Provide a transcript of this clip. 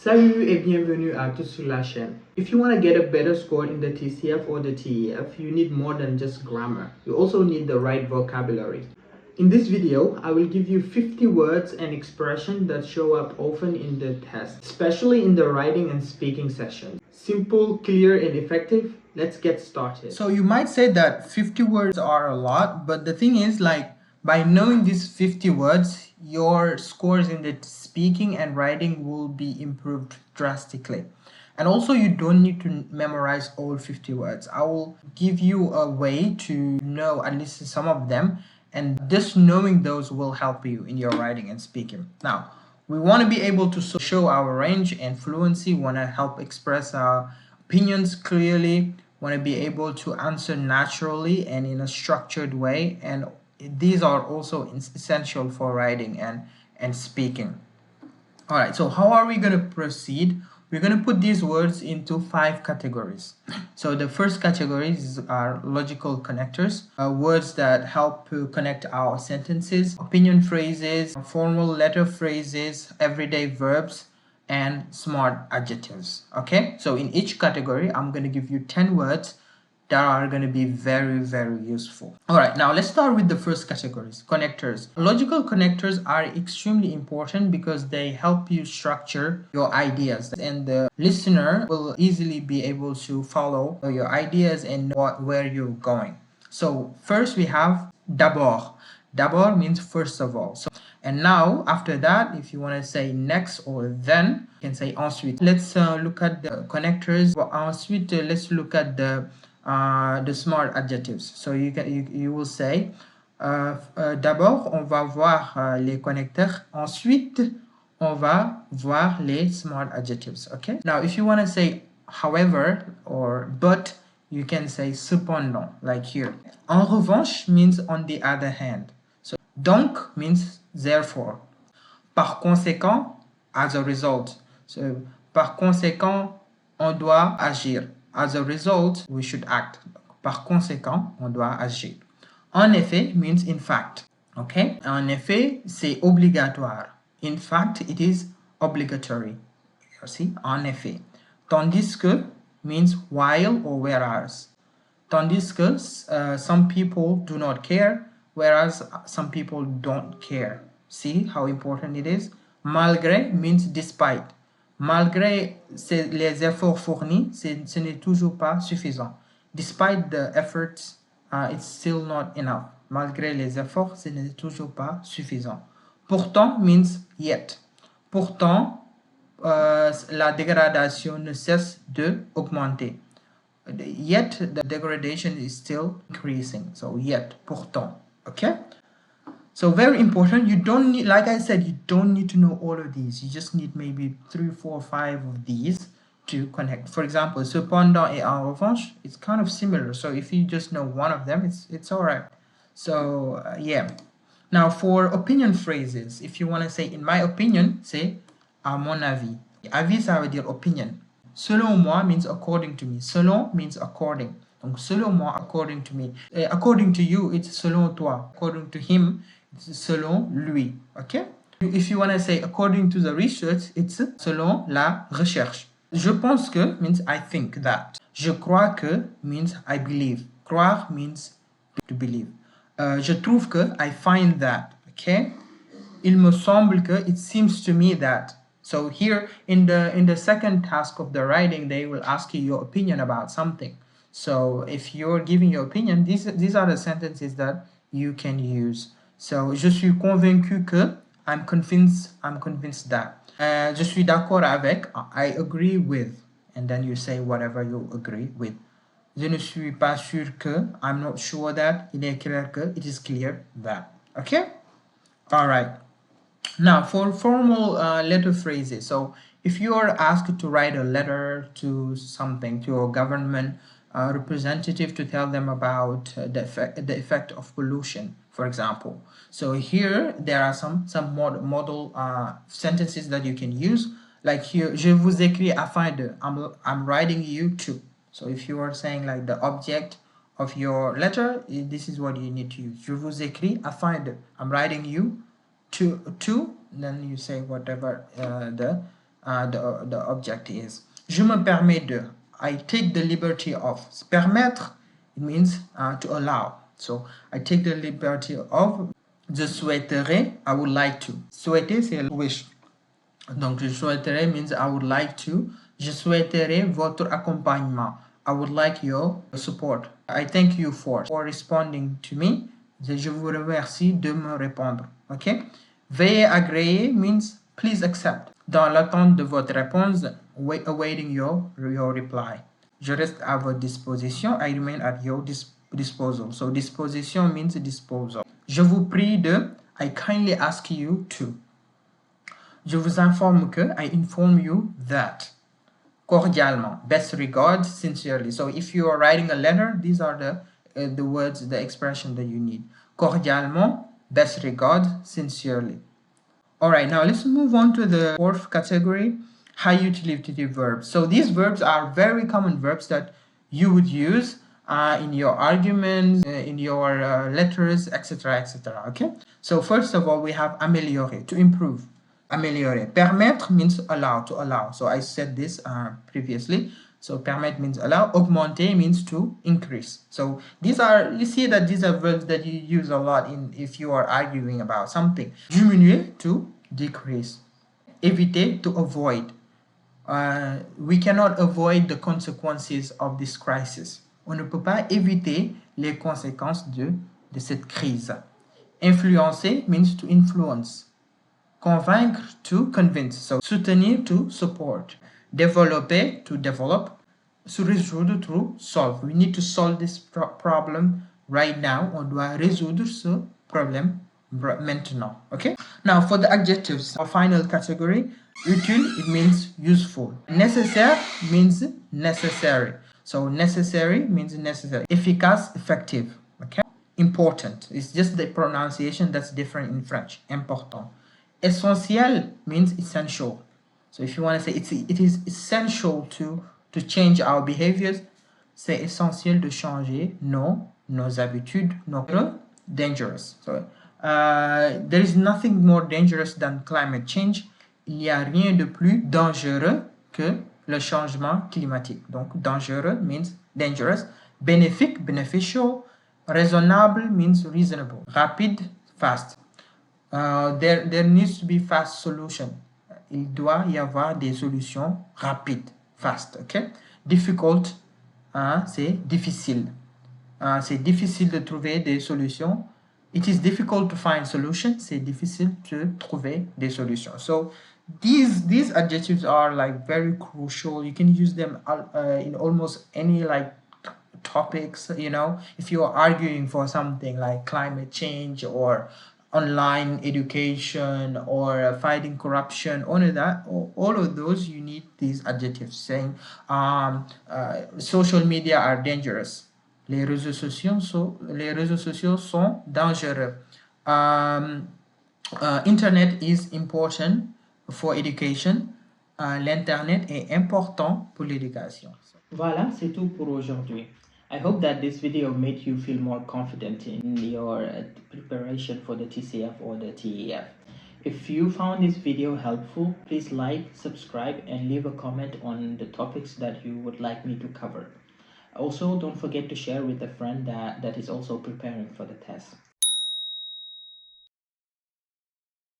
Salut et bienvenue à tous sur la chaîne. If you want to get a better score in the TCF or the TEF, you need more than just grammar. You also need the right vocabulary. In this video, I will give you 50 words and expressions that show up often in the test, especially in the writing and speaking sessions. Simple, clear, and effective. Let's get started. So you might say that 50 words are a lot, but the thing is, like, by knowing these 50 words, your scores in the speaking and writing will be improved drastically. And also, you don't need to memorize all 50 words. I will give you a way to know at least some of them, and just knowing those will help you in your writing and speaking. Now, we want to be able to show our range and fluency, want to help express our opinions clearly, want to be able to answer naturally and in a structured way, and these are also essential for writing and speaking. All right, so how are we going to proceed? We're going to put these words into 5 categories. So the first categories are logical connectors, words that help to connect our sentences, opinion phrases, formal letter phrases, everyday verbs, and smart adjectives. Okay, so in each category, I'm going to give you 10 words that are going to be very, very useful. All right, now let's start with the first categories, connectors. Logical connectors are extremely important because they help you structure your ideas, and the listener will easily be able to follow your ideas and know where you're going. So first we have d'abord. D'abord means first of all. So, and now after that, if you want to say next or then, you can say ensuite. Let's look at the connectors. Well, ensuite, let's look at the smart adjectives. So you will say d'abord on va voir les connecteurs, ensuite on va voir les smart adjectives. Okay, now if you want to say however or but, you can say cependant, like here. En revanche means on the other hand. So donc means therefore. Par conséquent, as a result. So par conséquent, on doit agir. As a result, we should act. Par conséquent, on doit agir. En effet means in fact. Okay? En effet, c'est obligatoire. In fact, it is obligatory. You see? En effet. Tandis que means while or whereas. Tandis que some people do not care, whereas some people don't care. See how important it is? Malgré means despite. Malgré les efforts fournis, ce n'est toujours pas suffisant. Despite the efforts, it's still not enough. Malgré les efforts, ce n'est toujours pas suffisant. Pourtant means yet. Pourtant, la dégradation ne cesse de augmenter. Yet the degradation is still increasing. So yet, pourtant. Okay? So very important. You don't need, like I said, you don't need to know all of these. You just need maybe 3, 4, 5 of these to connect. For example, cependant et en revanche, it's kind of similar. So if you just know one of them, it's all right. So yeah. Now for opinion phrases, if you want to say in my opinion, say à mon avis. Avis, ça veut dire opinion. Selon moi means according to me. Selon means according. Donc selon moi, according to me. According to you, it's selon toi. According to him, it's selon lui. Okay? If you want to say according to the research, it's selon la recherche. Je pense que means I think that. Je crois que means I believe. Croire means to believe. Je trouve que, I find that. Okay? Il me semble que, it seems to me that. So here in the second task of the writing, they will ask you your opinion about something. So if you're giving your opinion, these are the sentences that you can use. So je suis convaincu que, I'm convinced that. Je suis d'accord avec, I agree with, and then you say whatever you agree with. Je ne suis pas sûr que, I'm not sure that, il est clair que, it is clear that. Okay? All right. Now for formal letter phrases. So if you are asked to write a letter to something, to your government representative, to tell them about the effect of pollution, for example. So here there are some model sentences that you can use. Like here, je vous écris afin de, I'm writing you to. So if you are saying like the object of your letter, this is what you need to use. Je vous écris afin de, I'm writing you to, then you say whatever the the object is. Je me permets de. I take the liberty of. Permettre, it means to allow. So I take the liberty of. Je souhaiterais, I would like to. Souhaiter, c'est wish. Donc, je souhaiterais means I would like to. Je souhaiterais votre accompagnement. I would like your support. I thank you for responding to me. Je vous remercie de me répondre. OK? Veuillez agréer means please accept. Dans l'attente de votre réponse, awaiting your reply. Je reste à votre disposition. I remain at your disposal. So disposition means disposal. Je vous prie de. I kindly ask you to. Je vous informe que. I inform you that. Cordialement. Best regards, sincerely. So if you are writing a letter, these are the words, the expression that you need. Cordialement, best regards, sincerely. Alright, now let's move on to the fourth category, high utility verbs. So these verbs are very common verbs that you would use in your arguments, in your letters, etc., etc. Okay? So first of all, we have améliorer, to improve. Améliorer. Permettre means allow, to allow. So I said this previously. So permettre means allow. Augmenter means to increase. So these are, you see that these are verbs that you use a lot if you are arguing about something. Diminuer, to decrease. Éviter, to avoid. We cannot avoid the consequences of this crisis. On ne peut pas éviter les conséquences de cette crise. Influencer means to influence. Convaincre, to convince. So soutenir, to support. Développer, to develop. Se résoudre, to solve. We need to solve this problem right now. On doit résoudre ce problème maintenant. Okay? Now for the adjectives, our final category. Utile, it means useful. Nécessaire means necessary. So necessary means necessary. Efficace, effective. Okay? Important. It's just the pronunciation that's different in French. Important. Essentiel means essential. So if you want to say it is essential to change our behaviors, c'est essentiel de changer nos habitudes, dangerous. So there is nothing more dangerous than climate change. Il n'y a rien de plus dangereux que le changement climatique. Donc dangereux means dangerous. Bénéfique, beneficial. Raisonnable means reasonable. Rapide, fast. There needs to be fast solution. Il doit y avoir des solutions rapides, fast, okay? Difficult, c'est difficile. C'est difficile de trouver des solutions. It is difficult to find solutions. C'est difficile de trouver des solutions. So these adjectives are like very crucial. You can use them in almost any like topics, you know, if you are arguing for something like climate change or online education or fighting corruption, all of those, you need these adjectives saying social media are dangerous. Les réseaux sociaux sont dangereux. Internet is important for education. L'internet est important pour l'éducation. Voilà, c'est tout pour aujourd'hui. I hope that this video made you feel more confident in your preparation for the TCF or the TEF. If you found this video helpful, please like, subscribe, and leave a comment on the topics that you would like me to cover. Also, don't forget to share with a friend that is also preparing for the test.